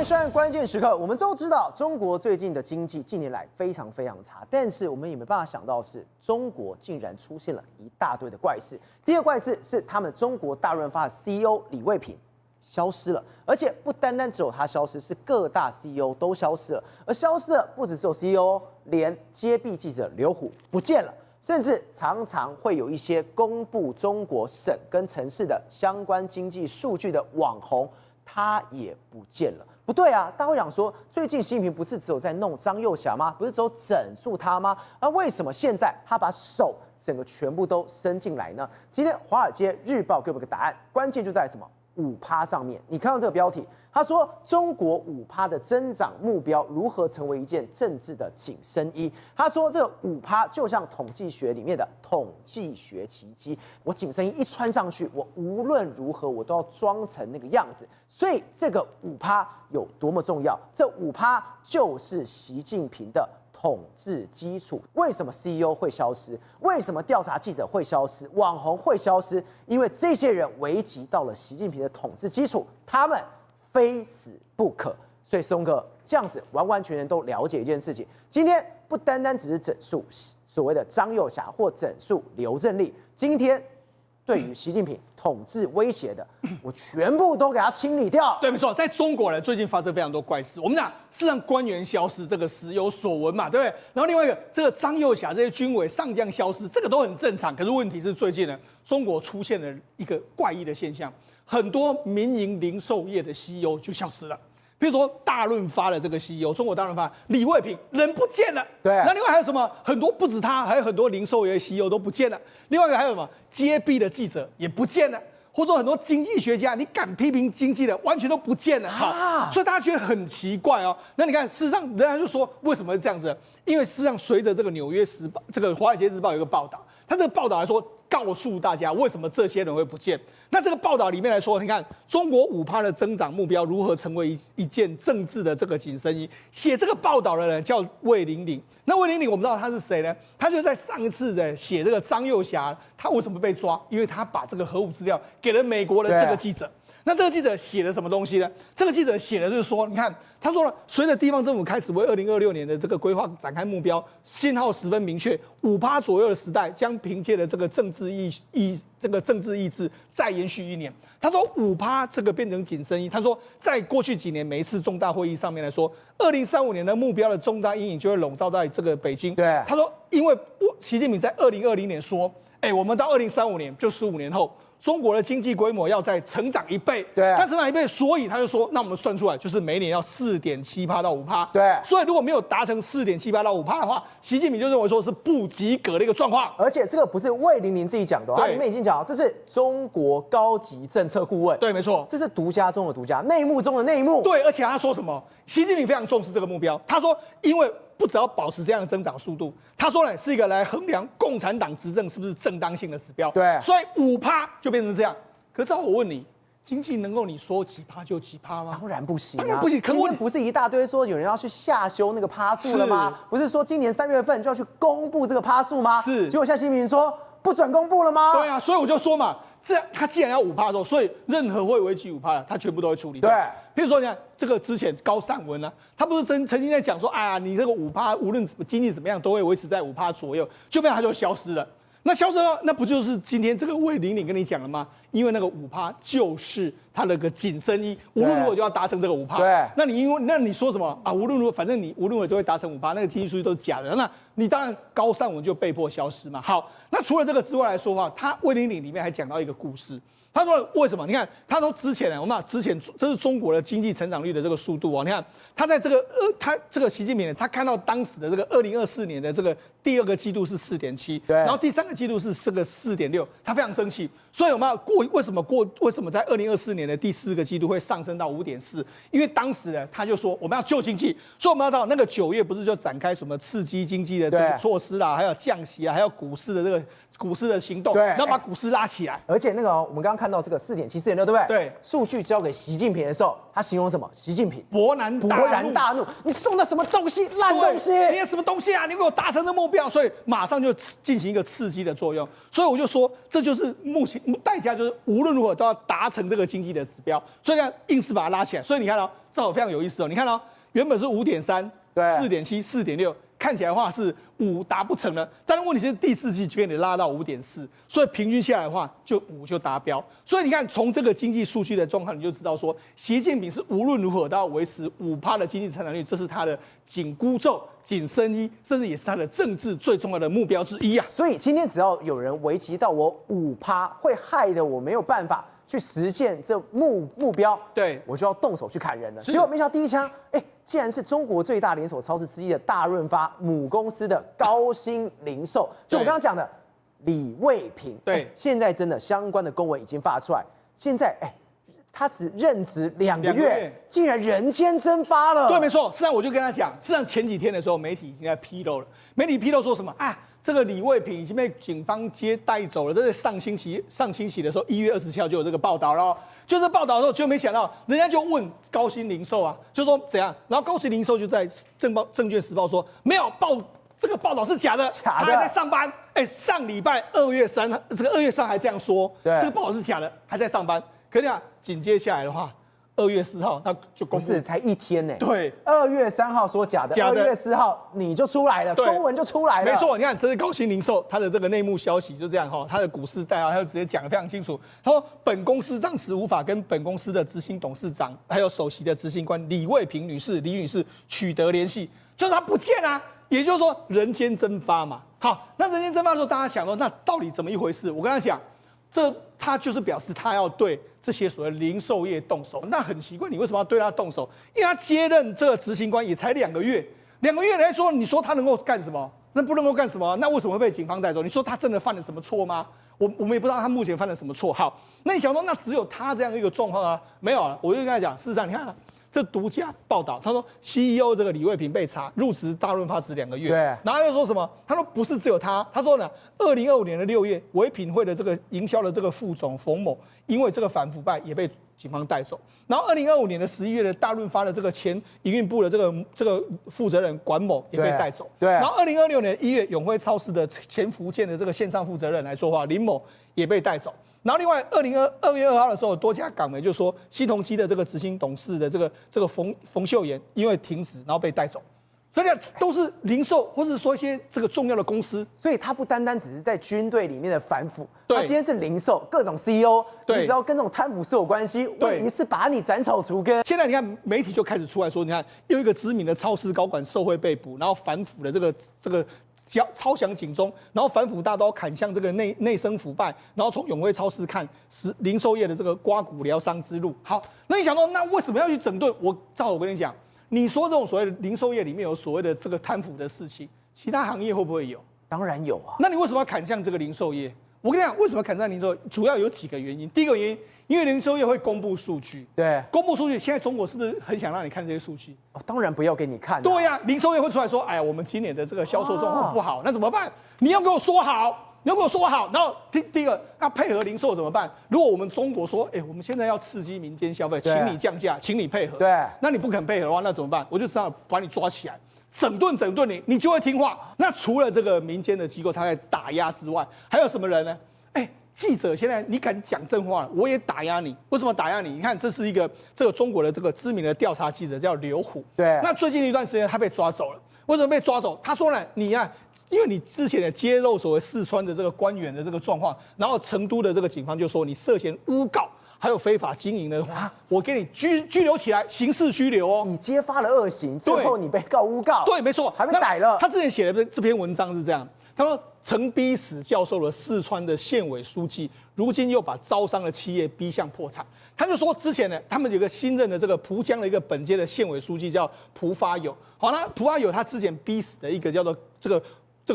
是按关键时刻，我们都知道中国最近的经济近年来非常差，但是我们也没办法想到是中国竟然出现了一大堆的怪事。第二个怪事是他们中国大润发的 CEO 李卫平消失了，而且不单单只有他消失，是各大 CEO 都消失了。而消失的不只是有 CEO， 连揭弊记者刘虎不见了，甚至常常会有一些公布中国省跟城市的相关经济数据的网红，他也不见了。不对啊，大家会想说，最近习近平不是只有在弄张幼霞吗？不是只有整肃他吗？而为什么现在他把手整个全部都伸进来呢？今天《华尔街日报》给我们个答案，关键就在什么？5%上面。你看到这个标题，他说中国5%的增长目标如何成为一件政治的紧身衣？他说这个5%就像统计学里面的统计学奇迹，我紧身衣一穿上去，我无论如何我都要装成那个样子。所以这个5%有多么重要？这5%就是习近平的统治基础。为什么 CEO 会消失？为什么调查记者会消失？网红会消失？因为这些人危及到了习近平的统治基础，他们非死不可。所以松哥这样子完全都了解一件事情。今天不单单只是整肃所谓的张幼霞或整肃刘振立，今天对于习近平统治威胁的，我全部都给他清理掉。对，没错，在中国呢，最近发生非常多怪事。我们讲是让官员消失，这个时有所闻嘛，对不对？然后另外一个，这个张幼霞这些军委上将消失，这个都很正常。可是问题是最近呢，中国出现了一个怪异的现象，很多民营零售业的 CEO 就消失了。比如说大润发的这个 CEO， 中国大润发李卫平人不见了。对，那另外还有什么？很多不止他，还有很多零售业 CEO 都不见了。另外一个还有什么？揭弊的记者也不见了。或者说很多经济学家，你敢批评经济的，完全都不见了。好，所以大家觉得很奇怪哦。那你看，事实上人家就说为什么会这样子？因为事实上随着这个《纽约时报》、这个《华尔街日报》有一个报道，他这个报道来说，告诉大家为什么这些人会不见。那这个报道里面来说，你看中国5%的增长目标如何成为一件政治的这个紧身衣？写这个报道的人叫魏玲玲。那魏玲玲我们知道他是谁呢？他就在上一次的写这个张幼霞，他为什么被抓？因为他把这个核武资料给了美国的这个记者。那这个记者写了什么东西呢？这个记者写的就是说，你看，他说了，随着地方政府开始为2026年的这个规划展开目标，信号十分明确，5%左右的时代将凭借着这个政治意志再延续1年。他说5%这个变成紧身衣。他说，在过去几年每一次重大会议上面来说，2035年的目标的重大阴影就会笼罩在这个北京。对，他说，因为习近平在2020年说，我们到2035年就15年后。中国的经济规模要再成长1倍，对，但成长1倍，所以他就说，那我们算出来就是每年要4.7%到5%，对，所以如果没有达成4.7%到5%的话，习近平就认为说是不及格的一个状况。而且这个不是魏玲玲自己讲的，他里面已经讲，这是中国高级政策顾问，对，没错，这是独家中的独家，内幕中的内幕。对，而且他说什么？习近平非常重视这个目标，他说，因为不只要保持这样的增长速度，他说呢是一个来衡量共产党执政是不是正当性的指标。对，所以5%就变成这样。可是我问你，经济能够你说几%就几%吗？当然不行，当然不行。今天不是一大堆说有人要去下修那个%数了吗？不是说今年3月份就要去公布这个%数吗？是。结果现在习近平说不准公布了吗？对啊，所以我就说嘛，这样他既然要5%之后，所以任何会危及5%的，他全部都会处理掉。对。比如说，你看这个之前高尚文啊，他不是曾经在讲说，哎呀，你这个5%无论经济怎么样都会维持在5%左右，就没有他就消失了。那消失了，那不就是今天这个魏玲玲跟你讲了吗？因为那个5%就是他那个紧身衣，无论如何就要达成这个5%。对，那你说什么啊？无论如何，反正你无论如何就会达成5%，那个经济数据都是假的。那你当然高尚文就被迫消失嘛。好，那除了这个之外来说的话，他魏玲玲里面还讲到一个故事。他说为什么？你看，他说之前呢，我们之前这是中国的经济成长率的这个速度哦。你看，他在这个他这个习近平呢，他看到当时的这个2024年的这个第2个季度是4.7，然后第3个季度是这个4.6，他非常生气。所以我们要为什么在2024年的第4个季度会上升到5.4？因为当时呢，他就说我们要救经济，所以我们要知道那个9月不是就展开什么刺激经济的这个措施啦，还有降息啊，还有股市的行动，对，然后把股市拉起来。而且那个我们刚刚看看到这个4.7、4.6，对不对？对。数据交给习近平的时候，他形容什么？习近平勃然大怒，你送的什么东西？烂东西！你有什么东西啊？你给我达成这目标，所以马上就进行一个刺激的作用。所以我就说，这就是目前代价，就是无论如何都要达成这个经济的指标。所以呢，硬是把它拉起来。所以你看到，这非常有意思哦。你看到原本是5.3、4.7、4.6。看起来的话是5达不成了，但是问题是第4季就给你拉到5.4，所以平均下来的话就5就达标。所以你看从这个经济数据的状况，你就知道说，习近平是无论如何都要维持5%的经济成长率，这是他的紧箍咒、紧身衣，甚至也是他的政治最重要的目标之一啊。所以今天只要有人危及到我5%，会害得我没有办法去实现这目标，对我就要动手去砍人了。结果没想到第一枪，竟然是中国最大连锁超市之一的大润发母公司的高鑫零售，就我刚刚讲的李卫平。对，现在真的相关的公文已经发出来，现在他只任职2个月，竟然人间蒸发了。对，没错。实际上我就跟他讲，实际上前几天的时候，媒体已经在披露了。媒体披露说什么啊？这个李卫平已经被警方带走了。这是上星期的时候，1月27号就有这个报道了。就这报道的时候，就没想到人家就问高鑫零售啊，就说怎样？然后高鑫零售就在证券时报说没有这个报道是假的，他还在上班。上礼拜2月3，这个2月3还这样说，这个报道是假的，还在上班。可是啊，紧接下来的话，2月4号他就公布，不是才1天呢？对，2月3号说假的，2月4号你就出来了，公文就出来了。没错，你看这是高鑫零售它的这个内幕消息，就这样哈，它的股市代号他就直接讲得非常清楚。他说本公司暂时无法跟本公司的执行董事长还有首席的执行官李卫平女士取得联系，就是他不见啊，也就是说人间蒸发嘛。好，那人间蒸发的时候，大家想说那到底怎么一回事？我跟他讲，他就是表示他要对这些所谓零售业动手。那很奇怪，你为什么要对他动手？因为他接任这个执行官也才2个月，2个月来说，你说他能够干什么？那不能够干什么？那为什么会被警方带走？你说他真的犯了什么错吗？我们也不知道他目前犯了什么错。好，那你想说，那只有他这样一个状况啊？没有啊，我就跟他讲，事实上你看。这独家报道，他说 CEO 这个李卫平被查入职大润发只2个月，对，然后又说什么？他说不是只有他，他说呢，2025年的6月，唯品会的这个营销的这个副总冯某，因为这个反腐败也被警方带走。然后2025年的11月的大润发的这个前营运部的这个负责人管某也被带走。对，然后2026年1月，永辉超市的前福建的这个线上负责人来说话，林某也被带走。然后另外2月2号的时候，多家港媒就说新鸿基的这个执行董事的这个冯秀妍因为停职，然后被带走。所以都是零售或是说一些这个重要的公司。所以他不单单只是在军队里面的反腐，他今天是零售各种 CEO，你只要跟这种贪腐是有关系，对，一次把你斩草除根。现在你看媒体就开始出来说，你看又一个知名的超市高管受贿被捕，然后反腐的这个。超响警钟，然后反腐大刀砍向这个内生腐败，然后从永辉超市看零售业的这个刮骨疗伤之路。好，那你想说，那为什么要去整顿？我跟你讲，你说这种所谓的零售业里面有所谓的这个贪腐的事情，其他行业会不会有？当然有啊。那你为什么要砍向这个零售业？我跟你讲，为什么要砍向零售业？主要有几个原因。第一个原因，因为零售业会公布数据，对，公布数据。现在中国是不是很想让你看这些数据？当然不要给你看。对呀，零售业会出来说，哎呀，我们今年的这个销售状况不好，那怎么办？你要给我说好，然后第一个，那配合零售怎么办？如果我们中国说，我们现在要刺激民间消费，请你降价，请你配合，对，那你不肯配合的话，那怎么办？我就只好把你抓起来。整顿你，你就会听话。那除了这个民间的机构他在打压之外，还有什么人呢？记者现在你敢讲真话了，我也打压你。为什么打压你？你看，这是一个中国的这个知名的调查记者叫刘虎。对。那最近一段时间他被抓走了，为什么被抓走？他说呢，你啊，因为你之前的揭露所谓四川的这个官员的这个状况，然后成都的这个警方就说你涉嫌诬告。还有非法经营的话，我给你拘留起来，刑事拘留哦。你揭发了恶行，最后你被告诬告，对，没错，还被逮了。他之前写的这篇文章是这样，他说曾逼死教授的四川的县委书记，如今又把招商的企业逼向破产。他就说之前呢，他们有个新任的这个蒲江的一个本届的县委书记叫蒲发友。好，那蒲发友他之前逼死的一个叫做这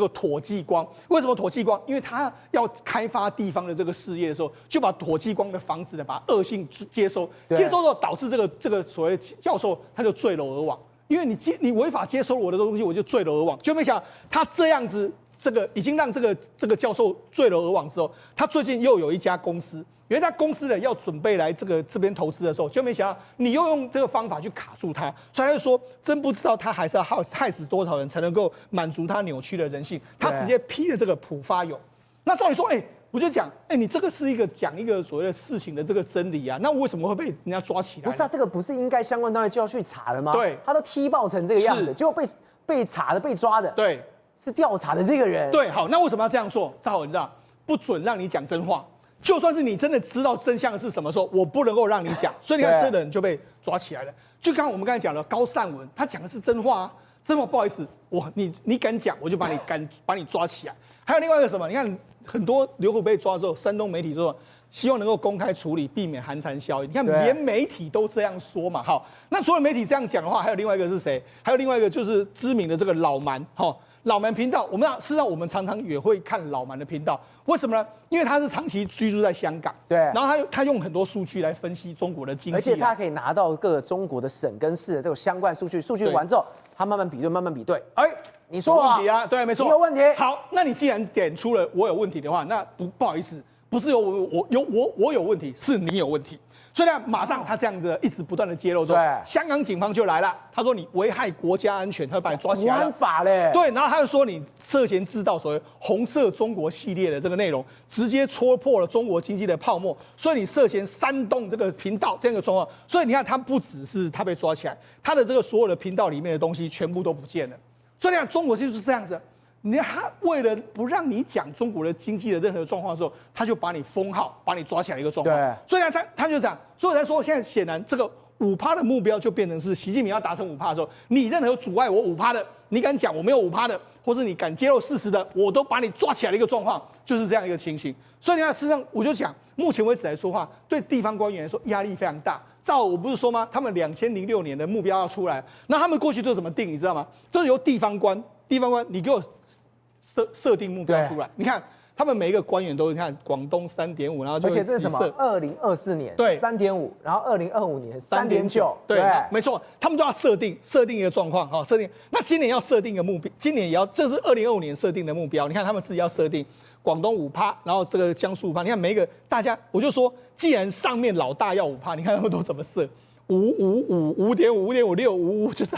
个妥记光，为什么妥记光？因为他要开发地方的这个事业的时候，就把妥记光的房子呢，把恶性接收之后，导致这个所谓教授他就坠楼而亡。因为你违法接收我的东西，我就坠楼而亡。就没想到他这样子，已经让这个教授坠楼而亡之后，他最近又有一家公司，有一家公司呢要准备来这边投资的时候，就没想到你又用这个方法去卡住他，所以他就说真不知道他还是要害死多少人才能够满足他扭曲的人性，他直接批了这个普发勇。那照理说，我就讲，你这个是讲一个所谓的事情的这个真理啊，那为什么会被人家抓起来？不是啊，这个不是应该相关单位就要去查的吗？对，他都踢爆成这个样子，结果被查的、被抓的，对，是调查的这个人。对，好，那为什么要这样做？赵好，你知道，不准让你讲真话。就算是你真的知道真相是什么时候，我不能够让你讲，所以你看这个人就被抓起来了。就刚刚我们刚才讲了高善文，他讲的是真话啊，真话不好意思，你敢讲，我就把你抓起来。还有另外一个什么？你看很多刘虎被抓之后，山东媒体说希望能够公开处理，避免寒蝉效应。你看连媒体都这样说嘛，好，那除了媒体这样讲的话，还有另外一个是谁？还有另外一个就是知名的这个老蛮，老蛮频道，事实上我们常常也会看老蛮的频道，为什么呢？因为他是长期居住在香港，对，然后他用很多数据来分析中国的经济，而且他可以拿到各个中国的省跟市的这种相关数据，数据完之后，他慢慢比对，你说有问题啊，对，没错，你有问题。好，那你既然点出了我有问题的话，那不好意思，不是我有问题，是你有问题。所以呢，马上他这样子一直不断的揭露之后，香港警方就来了，他说你危害国家安全，他就把你抓起来了。国安法嘞，对，然后他就说你涉嫌制造所谓红色中国系列的这个内容，直接戳破了中国经济的泡沫，所以你涉嫌煽动这个频道这样一个状况。所以你看，他不只是他被抓起来，他的这个所有的频道里面的东西全部都不见了。所以你看，中国就是这样子。他为了不让你讲中国的经济的任何状况的时候，他就把你封号，把你抓起来一个状况。对，所以呢，他就讲，所以我才说，现在显然这个5%的目标就变成是习近平要达成5%的时候，你任何阻碍我5%的，你敢讲我没有5%的，或是你敢揭露事实的，我都把你抓起来的一个状况，就是这样一个情形。所以你看，事实上我就讲，目前为止来说话，对地方官员来说压力非常大。我不是说吗？他们2006年的目标要出来，那他们过去都怎么定？你知道吗？都是由地方官，你给我设定目标出来。你看他们每一个官员都你看广东3.5，然后就而且这是什么？2024年对3.5，然后2025年3.9，对，没错，他们都要设定一个状况哈，设定。那今年要设定一个目标，今年也要，这是2025年设定的目标。你看他们自己要设定广东5%，然后这个江苏5%。你看每一个大家，我就说，既然上面老大要5%，你看他们都怎么设？5.5、5.5、5.56、55，就是。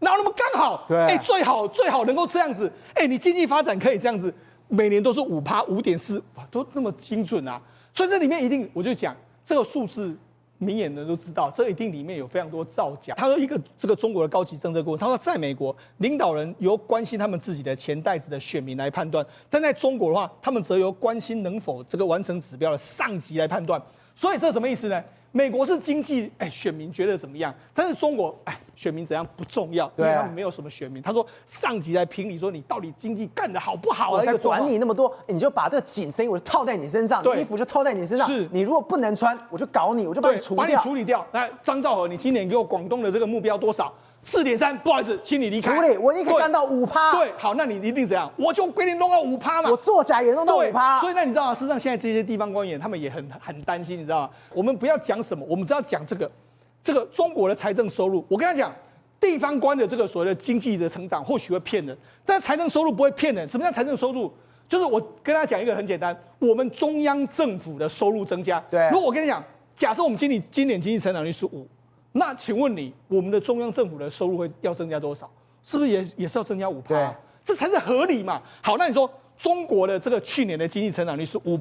哪有那么刚好？对，最好能够这样子。你经济发展可以这样子，每年都是5%、5.4%，都那么精准啊！所以这里面一定，我就讲这个数字，明眼人都知道，这一定里面有非常多造假。他说这个中国的高级政治顾问，他说在美国领导人由关心他们自己的钱袋子的选民来判断，但在中国的话，他们则由关心能否这个完成指标的上级来判断。所以这什么意思呢？美国是经济，选民觉得怎么样？但是中国，选民怎样不重要，因为他们没有什么选民。他说上级来评理，说你到底经济干得好不好？我才管你那么多，你就把这个紧身衣我就套在你身上，衣服就套在你身上。是，你如果不能穿，我就搞你，我就把你处理掉。那张兆和，你今年给我广东的这个目标多少？4.3，不好意思，请你离开。处理，我已经可以干到5%。对，好，那你一定怎样？我就给你弄到5%嘛。我作假也弄到5%。所以那你知道吗？事实上，现在这些地方官员他们也很担心，你知道吗？我们不要讲什么，我们只要讲这个中国的财政收入。我跟他讲，地方官的这个所谓的经济的成长或许会骗人，但财政收入不会骗人。什么叫财政收入？就是我跟他讲一个很简单，我们中央政府的收入增加。对，如果我跟你讲，假设我们今年经济成长率是5%。那请问你，我们的中央政府的收入要增加多少？是不是也是要增加5%？对，这才是合理嘛。好，那你说中国的这个去年的经济成长率是5%，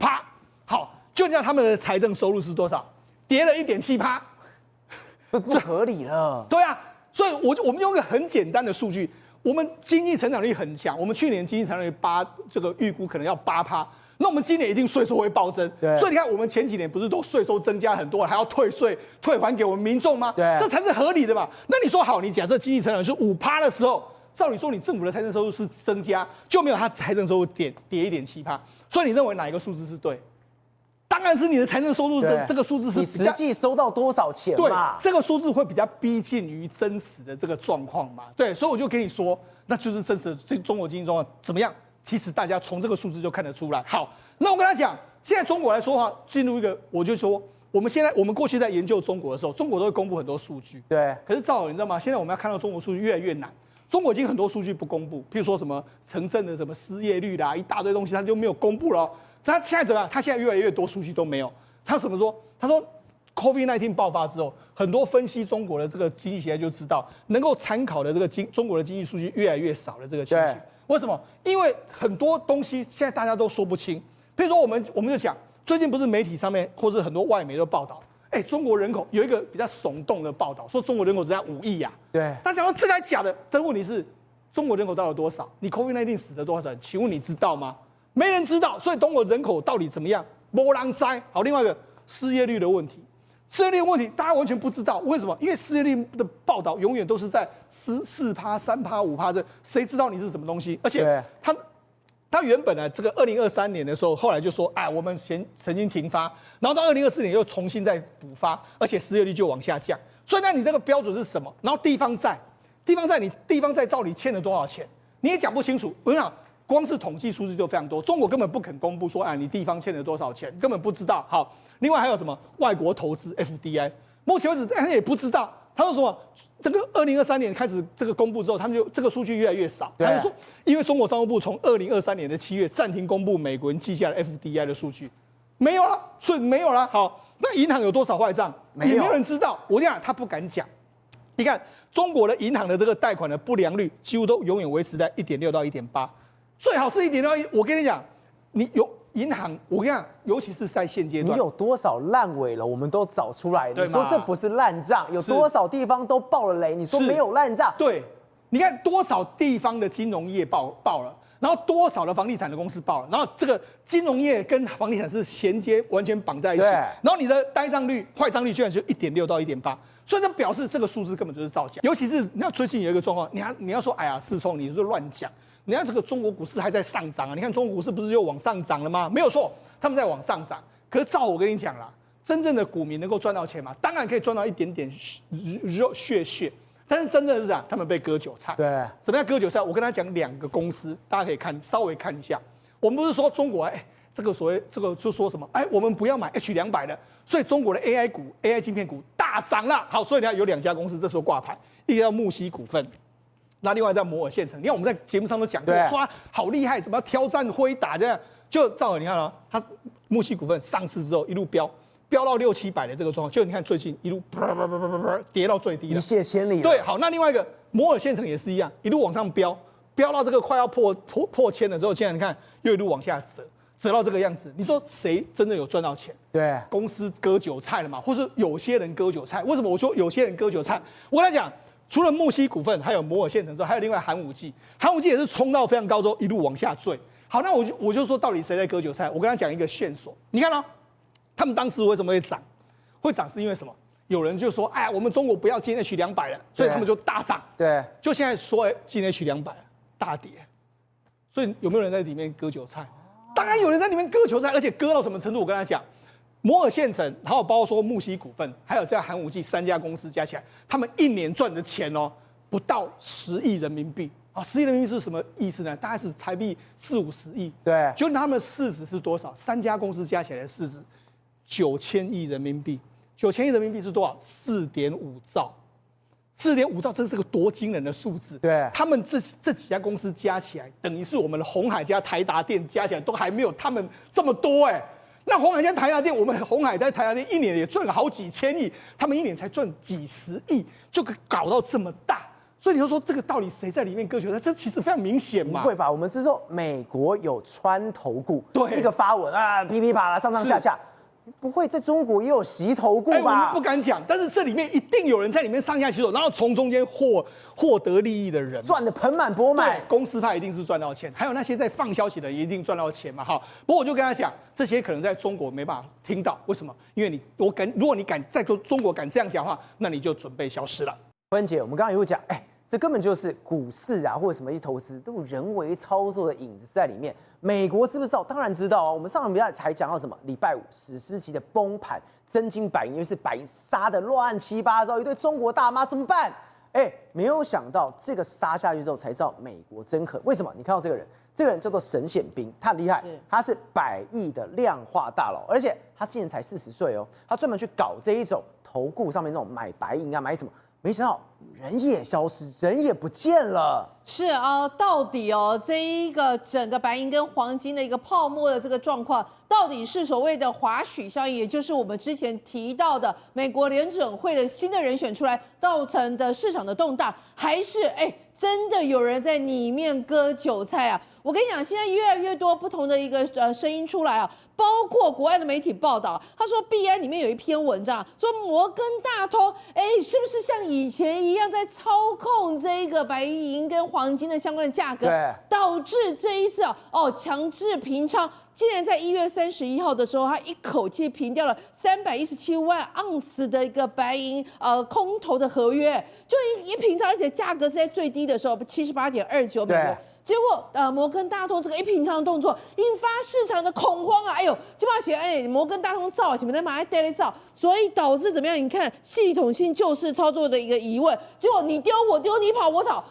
好，就这样他们的财政收入是多少？跌了1.7%，不合理了。对啊，所以我们用一个很简单的数据，我们经济成长率很强，我们去年经济成长率这个预估可能要8%。那我们今年一定税收会暴增，所以你看，我们前几年不是都税收增加很多，还要退税退还给我们民众吗？对，这才是合理的嘛。那你说好，你假设经济成长是5%的时候，照理说你政府的财政收入是增加，就没有它财政收入跌1.7%，所以你认为哪一个数字是对？当然是你的财政收入的这个数字是你实际收到多少钱嘛？对，这个数字会比较逼近于真实的这个状况嘛？对，所以我就跟你说，那就是真实的中国经济状况怎么样？其实大家从这个数字就看得出来。好，那我跟他讲，现在中国来说的话，进入一个，我就说，我们过去在研究中国的时候，中国都会公布很多数据。对。可是赵老，你知道吗？现在我们要看到中国数据越来越难。中国已经很多数据不公布，譬如说什么城镇的什么失业率啦，一大堆东西他就没有公布了。他现在怎么样？他现在越来越多数据都没有。他怎么说？他说 COVID-19 爆发之后，很多分析中国的这个经济学家就知道，能够参考的这个中国的经济数据越来越少了。这个情形，为什么？因为很多东西现在大家都说不清。比如说，我们就讲，最近不是媒体上面或者很多外媒都报道，中国人口有一个比较耸动的报道，说中国人口只要5亿呀。对，大家想说这还假的？但问题是，中国人口到底有多少？你 COVID-19 死了多少人？请问你知道吗？没人知道。所以中国人口到底怎么样？没人知。好，另外一个失业率的问题。失业率的问题，大家完全不知道，为什么？因为失业率的报道永远都是在4%、3%、5%这，谁知道你是什么东西？而且他原本呢，这个2023年的时候，后来就说，我们曾经停发，然后到2024年又重新再补发，而且失业率就往下降。所以那你这个标准是什么？然后地方债，你地方债照你欠了多少钱，你也讲不清楚。我想光是统计数字就非常多，中国根本不肯公布说，你地方欠了多少钱，根本不知道。好，另外还有什么外国投资 FDI， 目前为止大家也不知道。他说什么？这个2023年开始这个公布之后，他们就这个数据越来越少。他就说，因为中国商务部从2023年的7月暂停公布美国人记下的 FDI 的数据，没有了，所以没有了。好，那银行有多少坏账，也没有人知道。我讲他不敢讲。你看中国的银行的这个贷款的不良率，几乎都永远维持在1.6到1.8，最好是1.6。我跟你讲，你有银行，我跟你讲，尤其是在现阶段，你有多少烂尾了，我们都找出来。对，你说这不是烂账，有多少地方都爆了雷？你说没有烂账？对，你看多少地方的金融业爆了，然后多少的房地产的公司爆了，然后这个金融业跟房地产是衔接，完全绑在一起。然后你的呆账率、坏账率居然就1.6到1.8，所以这表示这个数字根本就是造假。尤其是你看最近有一个状况，你要说世聪你是乱讲。你看这个中国股市还在上涨啊！你看中国股市不是又往上涨了吗？没有错，他们在往上涨。可是照我跟你讲啦，真正的股民能够赚到钱吗？当然可以赚到一点点血，但是真的是他们被割韭菜。对，什么叫割韭菜？我跟他讲2个公司，大家可以稍微看一下。我们不是说中国这个所谓这个就说什么我们不要买 H200的，所以中国的 AI 股、AI 晶片股大涨了。好，所以你看有2家公司这时候挂牌，一个叫木犀股份。那另外在摩尔县城，你看我们在节目上都讲过，说他好厉害，什么挑战辉达这样，就照你看他木犀股份上市之后一路飙到600-700的这个状况，就你看最近一路跌到最低了，一泻千里。对，好，那另外一个摩尔县城也是一样，一路往上飙到这个快要破千了之后，现在你看又一路往下折到这个样子，你说谁真的有赚到钱？对，公司割韭菜了嘛，或是有些人割韭菜？为什么我说有些人割韭菜？我跟他讲。除了木犀股份，还有摩尔县城之后，还有另外寒武纪也是冲到非常高之后一路往下坠。好，那我就说到底谁在割韭菜？我跟他讲一个线索，你看他们当时为什么会涨？会涨是因为什么？有人就说，我们中国不要进 H200了，所以他们就大涨。对，就现在说进 H200大跌，所以有没有人在里面割韭菜？当然有人在里面割韭菜，而且割到什么程度？我跟他讲。摩尔县城，然后包括说木犀股份，还有在寒武纪3家公司加起来，他们1年赚的钱不到10亿人民币啊！10亿人民币是什么意思呢？大概是台币40-50亿。对，就他们的市值是多少？3家公司加起来的市值9000亿人民币。9000亿人民币是多少？4.5兆。4.5兆，这是个多惊人的数字！对，他们这几家公司加起来，等于是我们的鸿海加台达电加起来都还没有他们这么多那鸿海加台达电，我们鸿海在台达电1年也赚了好几千亿，他们1年才赚几十亿，就搞到这么大。所以你就说这个到底谁在里面割韭菜？这其实非常明显嘛。不会吧？我们是说美国有川投顾，对，一个发文噼噼啪啦上下。不会在中国也有习投顾吧？我们不敢讲，但是这里面一定有人在里面上下其手，然后从中间获得利益的人，赚得盆满钵满。公司派一定是赚到钱，还有那些在放消息的也一定赚到钱嘛。好，不过我就跟他讲，这些可能在中国没办法听到，为什么？因为如果你敢在中国敢这样讲话，那你就准备消失了。芬姐，我们刚刚一路讲，这根本就是股市啊，或者什么一些投资都有人为操作的影子在里面。美国知不知道？当然知道啊。我们上礼拜才讲到什么？礼拜5史诗级的崩盘，真金白银，因为是白银杀的乱七八糟，一堆中国大妈怎么办？没有想到这个杀下去之后，才知道美国真狠。为什么？你看到这个人，这个人叫做沈显彬，他很厉害，他是100亿的量化大佬，而且他今年才40岁哦。他专门去搞这一种投顾上面那种买白银啊，买什么？没想到人也消失，人也不见了。是啊，到底这一个整个白银跟黄金的一个泡沫的这个状况，到底是所谓的华许效应，也就是我们之前提到的美国联准会的新的人选出来造成的市场的动荡，还是真的有人在里面割韭菜啊？我跟你讲，现在越来越多不同的一个声音出来啊，包括国外的媒体报道，他说币安里面有一篇文章说摩根大通，是不是像以前一样在操控这个白银跟黄金的相关的价格，导致这一次强制平仓，竟然在1月31号的时候，他一口气平掉了317万盎司的一个白银空头的合约，就一平仓，而且价格是在最低的时候78.29美元。结果摩根大通这个一平仓的动作，引发市场的恐慌啊！基本上写摩根大通造啊，前面在马来代理造，所以导致怎么样？你看系统性救市操作的一个疑问，结果你丢我丢，你跑我跑，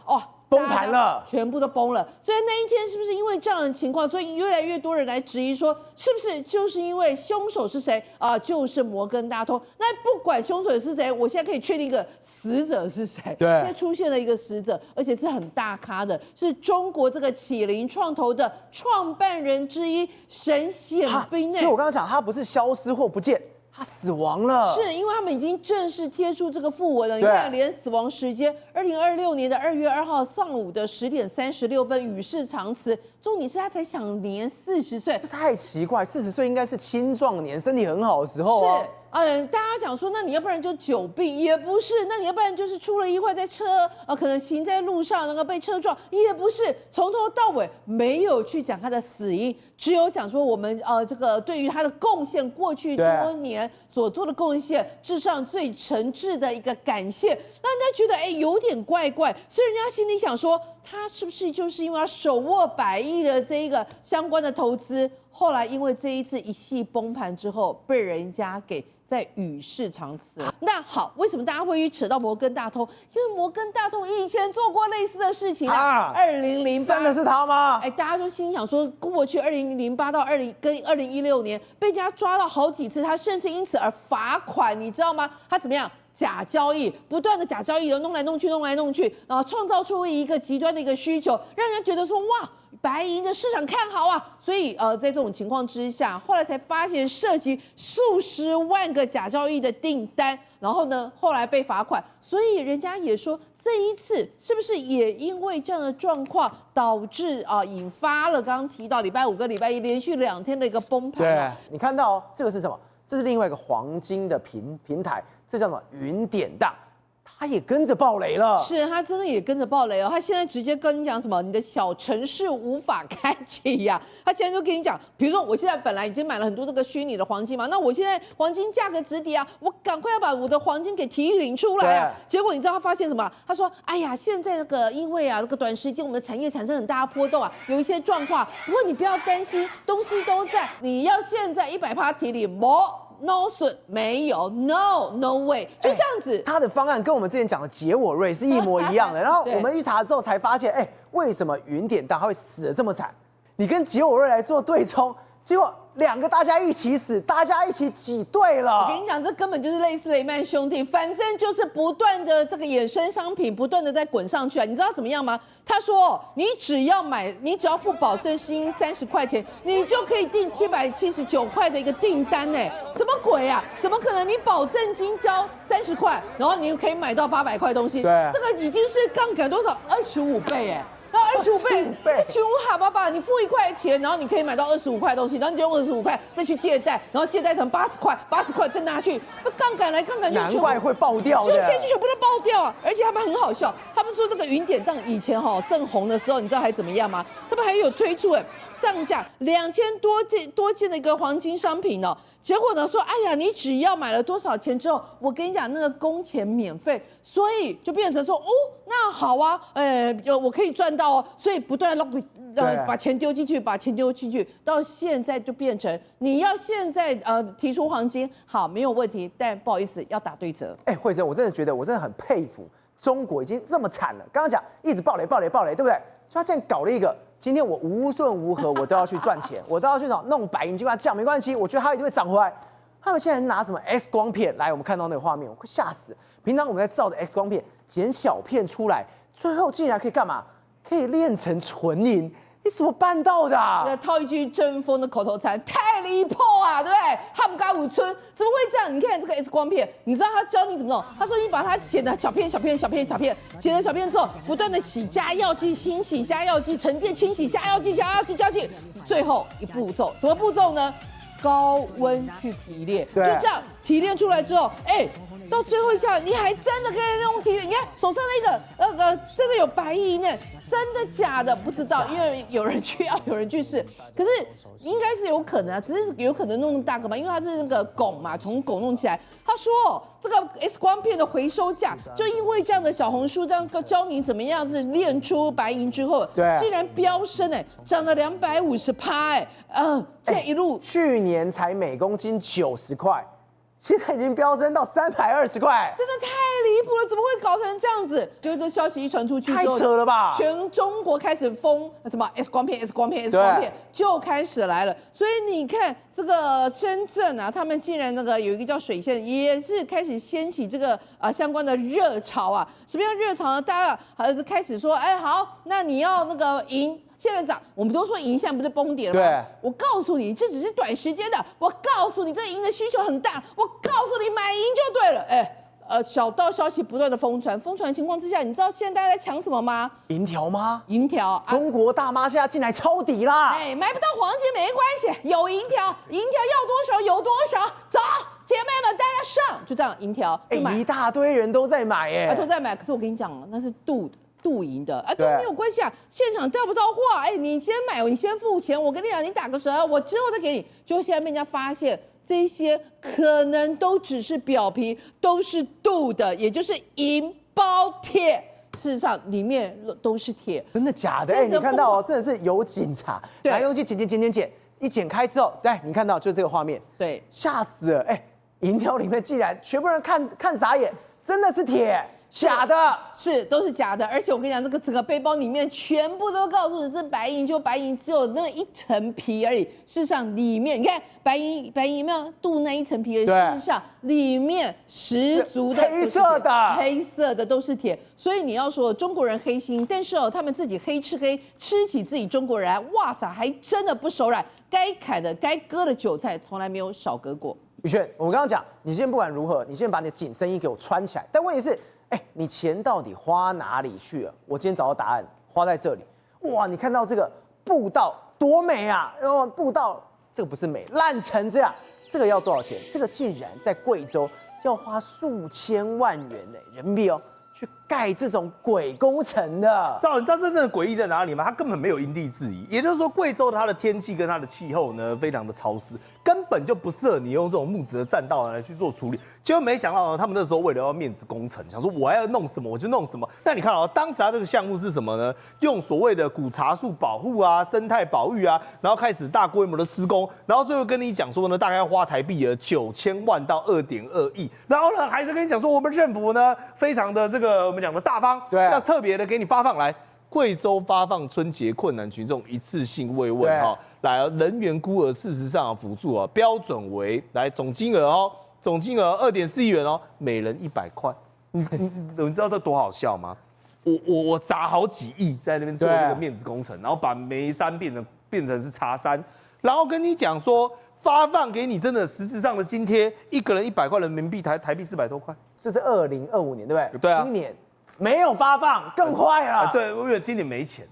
崩盘了，全部都崩了。所以那一天是不是因为这样的情况，所以越来越多人来质疑说，是不是就是因为凶手是谁啊？就是摩根大通。那不管凶手是谁，我现在可以确定一个。死者是谁？对，现在出现了一个死者，而且是很大咖的，是中国这个启灵创投的创办人之一沈显彬。所以我刚刚讲，他不是消失或不见，他死亡了。是因为他们已经正式贴出这个讣文了。你看，连死亡时间，2026年的2月2号上午的10点36分，与世长辞。重点是他才享年40岁，这太奇怪。40岁应该是青壮年，身体很好的时候啊。是。大家讲说，那你要不然就久病，也不是；那你要不然就是出了意外，在车可能行在路上，被车撞，也不是。从头到尾没有去讲他的死因，只有讲说我们这个对于他的贡献，过去多年所做的贡献，致上最诚挚的一个感谢。让人家觉得有点怪怪，所以人家心里想说，他是不是就是因为他手握100亿的这一个相关的投资，后来因为这一次一系崩盘之后，被人家给在与世长辞。那好，为什么大家会去扯到摩根大通？因为摩根大通以前做过类似的事情啊。2008真的是他吗？大家就心想说，过去2008到2016年被人家抓到好几次，他甚至因此而罚款，你知道吗？他怎么样？假交易，不断的假交易，弄来弄去，然后创造出一个极端的一个需求，让人家觉得说哇，白银的市场看好啊。所以在这种情况之下，后来才发现涉及数十万个假交易的订单，然后呢，后来被罚款。所以人家也说，这一次是不是也因为这样的状况，导致引发了刚刚提到礼拜5跟礼拜1连续2天的一个崩盘？对，你看到这个是什么？这是另外一个黄金的平台。这叫什么？云典当，他也跟着爆雷了。是他真的也跟着爆雷他现在直接跟你讲什么？你的小程式无法开启呀！他现在就跟你讲，比如说我现在本来已经买了很多这个虚拟的黄金嘛，那我现在黄金价格止跌啊，我赶快要把我的黄金给提领出来啊！结果你知道他发现什么？他说：“哎呀，现在因为这个短时间我们的产业产生很大的波动啊，有一些状况。不过你不要担心，东西都在，你要现在100%提领No 损没有 No way， 就这样子。他的方案跟我们之前讲的杰我瑞是一模一样的。然后我们去查之后才发现，为什么云典当他会死得这么惨？你跟杰我瑞来做对冲，结果2个大家一起死，大家一起挤兑了。我跟你讲，这根本就是类似雷曼兄弟，反正就是不断的这个衍生商品不断的在滚上去啊。你知道怎么样吗？他说，你只要付保证金30块钱，你就可以订779块的一个订单呢。什么鬼啊？怎么可能？你保证金交30块，然后你可以买到800块东西？对，这个已经是杠杆多少25倍哎。那25倍，25哈爸爸，你付1块钱，然后你可以买到25块东西，然后你就用25块再去借贷，然后借贷成80块，80块再拿去，杠杆来杠杆去，难怪会爆掉的，就现在就全部都爆掉啊！而且他们很好笑，他们说这个云典当以前正红的时候，你知道还怎么样吗？他们还有推出上架2000多件的一个黄金商品呢。结果呢说，哎呀，你只要买了多少钱之后，我跟你讲那个工钱免费，所以就变成说，那好啊，我可以赚到哦，所以不断把钱丢进去，把钱丢进去，到现在就变成你要现在提出黄金，好没有问题，但不好意思要打对折。慧珍，我真的觉得我真的很佩服中国已经这么惨了，刚刚讲一直爆雷，对不对？就他竟然搞了一个。今天我无论如何我都要去赚钱，我都要去弄白银，就跟他讲没关系，我觉得它一定会涨回来。他们现在拿什么 X 光片来？我们看到那个画面，我快吓死。平常我们在照的 X 光片，剪小片出来，最后竟然可以干嘛？可以炼成纯银。你怎么办到的啊？套一句郑峰的口头禅，太离谱啊，对不对？汉嘎五村怎么会这样？你看这个 X 光片，你知道他教你怎么弄？他说你把它剪的小片、剪了小片之后，不断的洗加药剂、清洗加药剂、沉淀、清洗加药剂、加药剂，最后一步骤，什么步骤呢？高温去提炼，就这样提炼出来之后，到最后一下，你还真的可以用提炼。你看手上那个真的有白银呢，真的假的不知道，因为有人去要，有人去试，可是应该是有可能啊，只是有可能弄那么大个嘛，因为它是那个汞嘛，从汞弄起来。他说这个 X 光片的回收价，就因为这样的小红书这样教你怎么样子炼出白银之后，竟然飙升涨了250%现在一路去年才每公斤90块。现在已经飙升到320块，真的太离谱了！怎么会搞成这样子？就是这消息一传出去之后，太扯了吧！全中国开始封什么 X 光片就开始来了。所以你看这个深圳啊，他们竟然有一个叫水县，也是开始掀起这个相关的热潮啊。什么样热潮呢？大家开始说，好，那你要那个银。现在涨，我们都说银现在不是崩跌了吗？对，我告诉你，这只是短时间的。我告诉你，这银的需求很大。我告诉你，买银就对了。小道消息不断的疯传的情况之下，你知道现在大家在抢什么吗？银条吗？银条，中国大妈现在进来抄底啦！买不到黄金没关系，有银条，银条要多少有多少，走，姐妹们大家上，就这样银条，一大堆人都在买都在买。可是我跟你讲，那是镀银的都没有关系啊，现场调不到货，你先买，你先付钱，我跟你讲，你打个折，我之后再给你。就现在被人家发现，这些可能都只是表皮，都是镀的，也就是银包铁。事实上里面都是铁，真的假的？你看到真的是有警察拿东西剪，一剪开之后，你看到就是这个画面，对，吓死了！银条里面竟然全部人看傻眼，真的是铁。假的，都是假的，而且我跟你讲，这个整个背包里面全部都告诉你，这白银就白银，只有那一层皮而已。事实上里面，你看白银有没有镀那一层皮而已？事实上里面十足的黑色的都是铁。所以你要说中国人黑心，但是他们自己黑吃起自己中国人来，哇塞，还真的不手软，该砍的该割的韭菜从来没有少割过。宇轩，我们刚刚讲，你现在不管如何，你先把你的紧身衣给我穿起来，但问题是。你钱到底花哪里去了？我今天找到答案，花在这里。哇，你看到这个步道多美啊！步道这个不是美，烂成这样，这个要多少钱？这个竟然在贵州要花数千万元人民币去盖这种鬼工程的。你知道真正的诡异在哪里吗？它根本没有因地制宜，也就是说，贵州它的天气跟它的气候呢，非常的潮湿，根本就不适合你用这种木质的栈道来去做处理。结果没想到呢，他们那时候为了要面子工程，想说我要弄什么我就弄什么。但你看当时它这个项目是什么呢？用所谓的古茶树保护啊、生态保育啊，然后开始大规模的施工，然后最后跟你讲说呢，大概要花台币9000万到2.2亿，然后呢还是跟你讲说我们政府呢非常的我们讲的大方，要特别的给你发放来。贵州发放春节困难群众一次性慰问来人员孤儿事实上辅助标准为来总金额2.4亿元每人100块。你知道这多好笑吗？我砸好几亿在那边做这个面子工程，然后把煤山变成是茶山，然后跟你讲说发放给你真的实质上的津贴，一个人100块人民币，台币400多块。这是2025年，对不对？对啊，今年没有发放，更坏了。对，因为今年没钱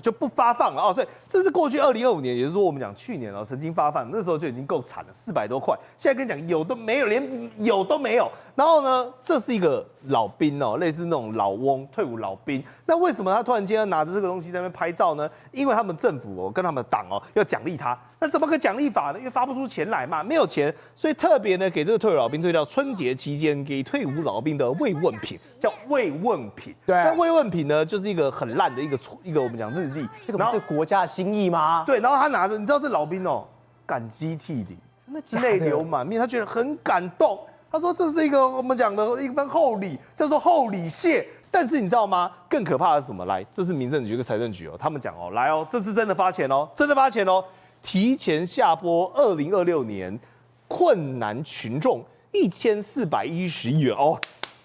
就不发放了所以这是过去2025年，也就是说我们讲去年曾经发放，那时候就已经够惨了，400多块。现在跟你讲有都没有，连有都没有。然后呢，这是一个老兵类似那种老翁，退伍老兵。那为什么他突然间要拿着这个东西在那边拍照呢？因为他们政府跟他们党要奖励他。那怎么个奖励法呢？因为发不出钱来嘛，没有钱，所以特别呢给这个退伍老兵，这个叫春节期间给退伍老兵的慰问品，叫慰问品。对，那慰问品呢，就是一个很烂的一个我们讲日历，这个不是国家的心意吗？对，然后他拿着，你知道这老兵感激涕零，真的假的？泪流满面，他觉得很感动。他说这是一个我们讲的一份厚礼，叫做厚礼谢。但是你知道吗？更可怕的是什么？来，这是民政局跟财政局他们讲来这次真的发钱真的发钱提前下拨2026年困难群众1410亿元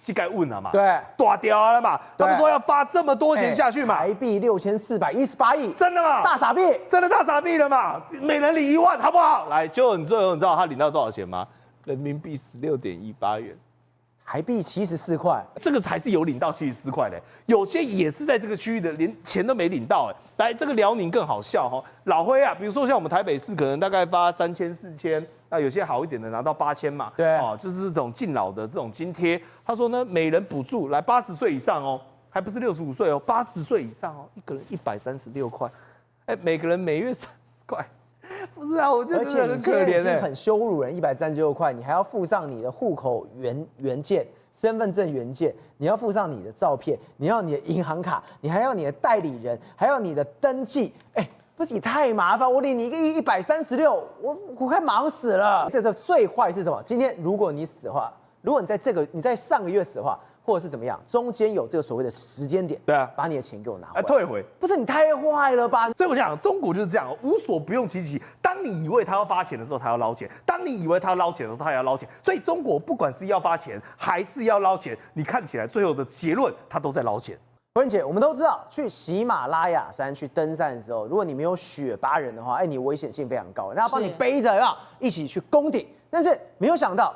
膝盖问了嘛，对，大掉了嘛，他们说要发这么多钱下去嘛，台币6418亿，真的吗？大傻逼，真的大傻逼了嘛？每人领1万，好不好？来，结果你最后你知道他领到多少钱吗？人民币16.18元。台币74块，这个才是有领到74块的，有些也是在这个区域的，连钱都没领到哎。来，这个辽宁更好笑哈，老灰啊，比如说像我们台北市可能大概发3000、4000，那有些好一点的拿到8000嘛，对，哦，就是这种敬老的这种津贴。他说呢，每人补助来80岁以上哦，还不是65岁哦，80岁以上哦，一个人136块，哎，每个人每月30块。不是啊，我觉得真的很可怜哎，很羞辱人，136块，你还要附上你的户口原件、身份证原件，你要附上你的照片，你要你的银行卡，你还要你的代理人，还要你的登记，哎，不是你太麻烦，我领你一个136，我快忙死了。这最坏是什么？今天如果你死的话，如果你在上个月死的话，或者是怎么样，中间有这个所谓的时间点，对啊，把你的钱给我拿回来，退回，不是你太坏了吧？所以我讲，中国就是这样，无所不用其极。当你以为他要发钱的时候，他要捞钱；当你以为他要捞钱的时候，他也要捞钱。所以中国不管是要发钱还是要捞钱，你看起来最后的结论，他都在捞钱。文姐，我们都知道，去喜马拉雅山去登山的时候，如果你没有雪巴人的话，哎，你危险性非常高，那要帮你背着，要一起去攻顶。但是没有想到，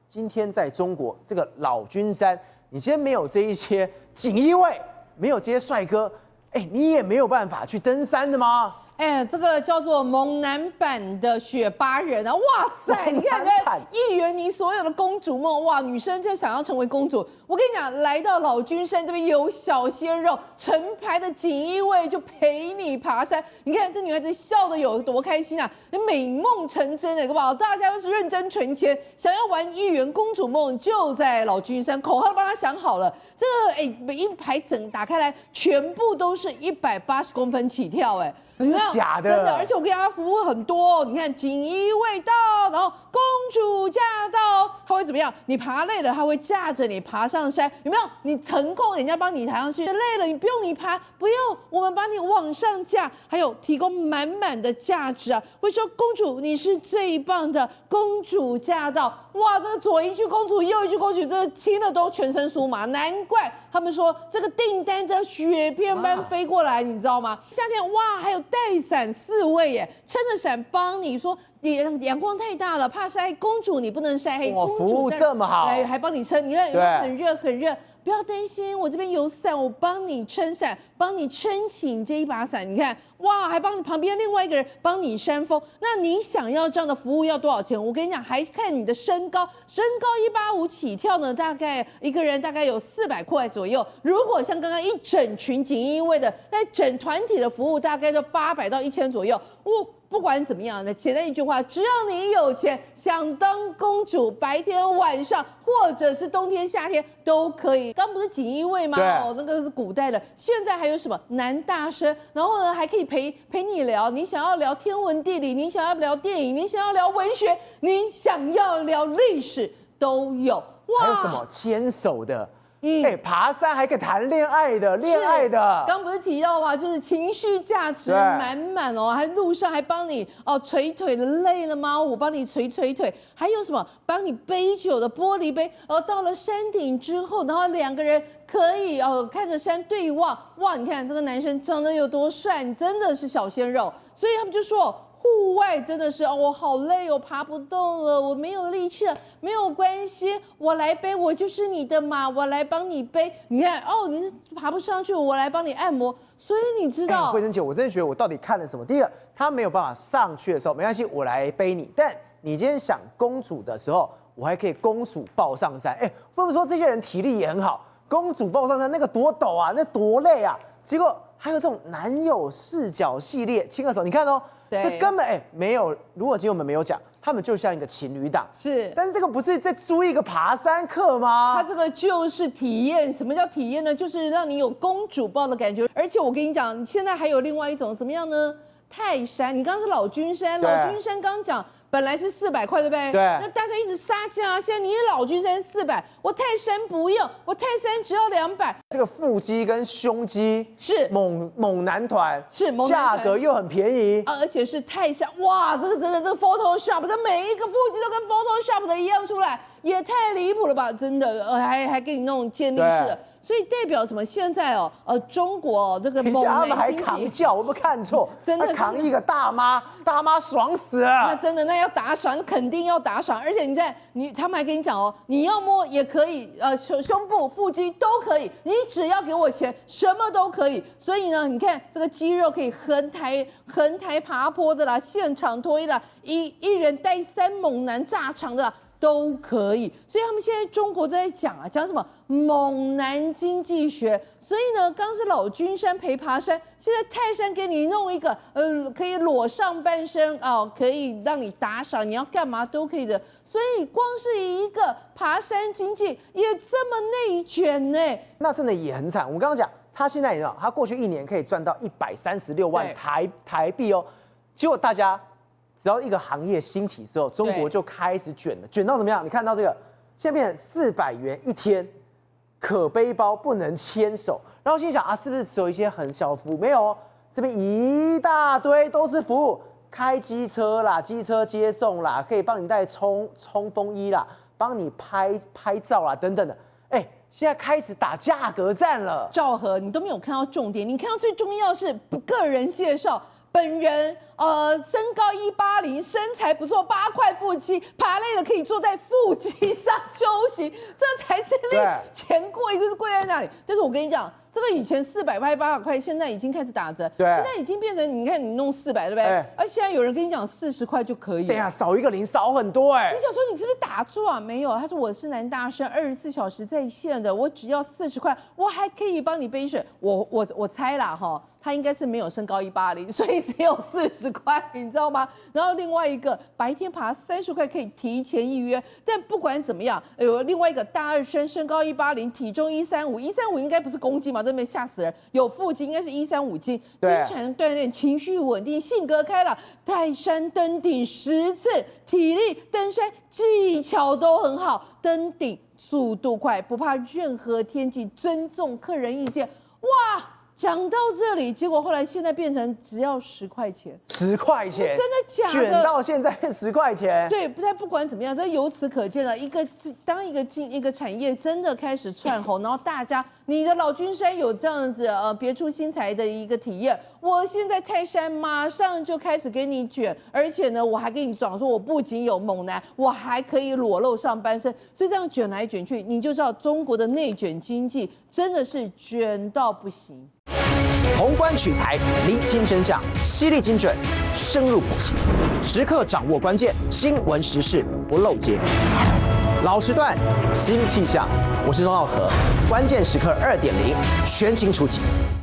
今天在中国这个老君山。你今天没有这一些锦衣卫，没有这些帅哥，哎，你也没有办法去登山的吗？哎，这个叫做猛男版的雪巴人啊！哇塞，你看一圆你所有的公主梦，哇，女生在想要成为公主，我跟你讲，来到老君山这边有小鲜肉，成排的锦衣卫就陪你爬山。你看这女孩子笑得有多开心啊，美梦成真哎，好不好？大家都是认真存钱，想要玩一圆公主梦，就在老君山，口号帮他想好了。这个哎，每一排整打开来，全部都是180公分起跳哎。真的假的？真的，而且我跟大家服务很多哦。你看，锦衣卫到，然后公主驾到，他会怎么样？你爬累了，他会驾着你爬上山，有没有？你腾空，人家帮你抬上去；累了，你不用你爬，不用，我们把你往上架，还有提供满满的价值啊！会说公主你是最棒的，公主驾到，哇，这个左一句公主，右一句公主，这听了都全身酥麻，难怪他们说这个订单的雪片般飞过来，你知道吗？夏天哇，还有带伞4位耶，撑着伞帮你说，你阳光太大了，怕晒公主，你不能晒黑。哇，服务这么好，还帮你撑，你看很热很热，不要担心，我这边有伞，我帮你撑伞，帮你撑起你这一把伞。你看，哇，还帮你旁边另外一个人帮你扇风。那你想要这样的服务要多少钱？我跟你讲，还看你的身高，身高185起跳呢，大概一个人大概有400块左右。如果像刚刚一整群锦衣卫的，那整团体的服务大概就800到1000左右。不管怎么样，那简单一句话，只要你有钱，想当公主，白天晚上或者是冬天夏天都可以。刚不是锦衣卫吗？哦，那个是古代的，现在还有什么男大生，然后呢还可以陪你聊，你想要聊天文地理，你想要聊电影，你想要聊文学，你想要聊历史都有。哇，还有什么牵手的？哎，爬山还可以谈恋爱的，刚不是提到吗？就是情绪价值满满哦，还路上还帮你捶腿的，累了吗？我帮你捶腿，还有什么帮你杯酒的玻璃杯，到了山顶之后，然后2个人可以看着山对望，哇，你看这个男生长得有多帅，真的是小鲜肉，所以他们就说。户外真的是我好累哦，爬不动了，我没有力气了，没有关系，我来背，我就是你的马，我来帮你背。你看你爬不上去，我来帮你按摩。所以你知道，慧珍姐，我真的觉得我到底看了什么？第一个，他没有办法上去的时候，没关系，我来背你。但你今天想公主的时候，我还可以公主抱上山。哎，不是说这些人体力也很好，公主抱上山那个多陡啊，那多累啊。结果还有这种男友视角系列牵个手，你看哦。这根本没有，如果今天我们没有讲，他们就像一个情侣档，是，但是这个不是在租一个爬山客吗？它这个就是体验，什么叫体验呢？就是让你有公主抱的感觉，而且我跟你讲，现在还有另外一种怎么样呢？泰山，你刚刚是老君山，老君山刚讲。本来是400块，对不对？对。那大家一直杀价，现在你老君山400，我泰山不用，我泰山只要200。这个腹肌跟胸肌是猛男团，是猛男团，价格又很便宜而且是泰山，哇，这个真的这个 Photoshop，这每一个腹肌都跟 Photoshop 的一样出来。也太离谱了吧！真的，还给你弄健力士的，所以代表什么？现在中国这个猛他们还男经济，扛轿，我有没有看错？真的还扛一个大妈，大妈爽死了。那真的那要打赏，肯定要打赏，而且他们还跟你讲哦，你要摸也可以，胸部、腹肌都可以，你只要给我钱，什么都可以。所以呢，你看这个肌肉可以横台爬坡的啦，现场推啦，一人带3猛男炸场的啦。都可以，所以他们现在中国都在讲什么猛男经济学。所以呢，刚是老君山陪爬山，现在泰山给你弄一个，可以裸上半身可以让你打赏，你要干嘛都可以的。所以光是一个爬山经济也这么内卷呢，那真的也很惨。我们刚刚讲，他现在你知道，他过去1年可以赚到136万台币哦，结果大家。只要一个行业兴起之后，中国就开始卷了，卷到怎么样？你看到这个，现在变成400元一天，可背包不能牵手。然后心想是不是只有一些很小服务？没有哦，这边一大堆都是服务，开机车啦，机车接送啦，可以帮你带冲锋衣啦，帮你拍照啦，等等的。现在开始打价格战了。赵和，你都没有看到重点，你看到最重要是个人介绍。本人身高180，身材不错，8块腹肌，爬累了可以坐在腹肌上休息，这才是钱贵就是贵在那里。但是我跟你讲，这个以前400块、800块，现在已经开始打折，现在已经变成你看你弄400，对不对？而现在有人跟你讲40块就可以了。对呀，少一个零，少很多你想说你是不是打错啊？没有，他说我是男大生，24小时在线的，我只要40块，我还可以帮你背水。我猜啦哈。他应该是没有身高180，所以只有40块，你知道吗？然后另外一个白天爬30块可以提前预约，但不管怎么样，有另外一个大2生，身高180，体重135应该不是公斤嘛，这边吓死人。有腹肌应该是135斤，经常锻炼，情绪稳定，性格开朗，泰山登顶10次，体力、登山技巧都很好，登顶速度快，不怕任何天气，尊重客人意见，哇！讲到这里，结果后来现在变成只要10块钱，10块钱，真的假的？卷到现在10块钱，对，但不管怎么样，这由此可见了，当一个产业真的开始窜红，然后大家，你的老君山有这样子别出心裁的一个体验，我现在泰山马上就开始给你卷，而且呢，我还跟你讲说，我不仅有猛男，我还可以裸露上半身，所以这样卷来卷去，你就知道中国的内卷经济真的是卷到不行。宏观取材，厘清真相，犀利精准，深入剖析，时刻掌握关键，新闻时事不漏接。老时段，新气象，我是钟浩和，关键时刻2.0全新出击。